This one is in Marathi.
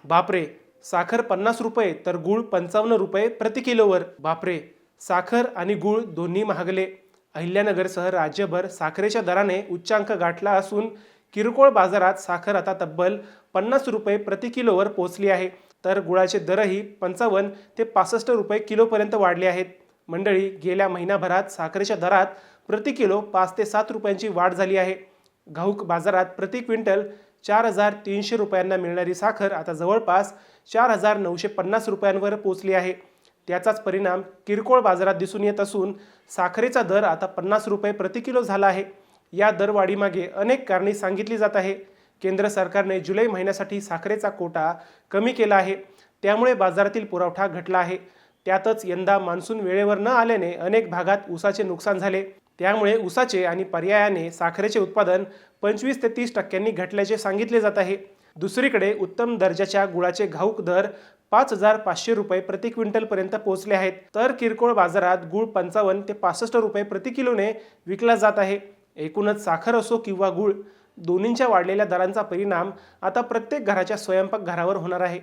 बापरे, साखर 50 रुपये तर गूळ 55 रुपये प्रति किलोवर. बापरे, साखर आणि गूळ दोन्ही महागले. अहिल्यानगरसह राज्यभर साखरेच्या दराने उच्चांक गाठला असून किरकोळ बाजारात साखर आता तब्बल 50 रुपये प्रति किलोवर पोहोचली आहे. तर गुळाचे दरही 55 ते 65 रुपये किलोपर्यंत वाढले आहेत. मंडळी, गेल्या महिनाभरात साखरेच्या दरात प्रति किलो 5 ते 7 रुपयांची वाढ झाली आहे. घाऊक बाजारात प्रति क्विंटल 4,300 रुपयांना मिळणारी साखर आता जवळपास 4,950 रुपयांवर पोहोचली आहे. त्याचाच परिणाम किरकोळ बाजारात दिसून येत असून साखरेचा दर आता 50 रुपये प्रति किलो झाला आहे. या दरवाढीमागे अनेक कारणे सांगितली जात आहे. केंद्र सरकारने जुलै महिन्यासाठी साखरेचा कोटा कमी केला आहे, त्यामुळे बाजारातील पुरवठा घटला आहे. त्यातच यंदा मान्सून वेळेवर न आल्याने अनेक भागात ऊसाचे नुकसान झाले. त्यामुळे ऊसाचे आणि पर्यायाने साखरेचे उत्पादन 25 ते 30% घटल्याचे सांगितले जात आहे. दुसरीकडे उत्तम दर्जाच्या गुळाचे घाऊक दर 5,500 रुपये प्रति क्विंटलपर्यंत पोहोचले आहेत. तर किरकोळ बाजारात गूळ 55 ते 65 रुपये प्रति किलोने विकला जात आहे. एकूणच साखर असो किंवा गूळ, दोन्हींच्या वाढलेल्या दरांचा परिणाम आता प्रत्येक घराच्या स्वयंपाकघरावर होणार आहे.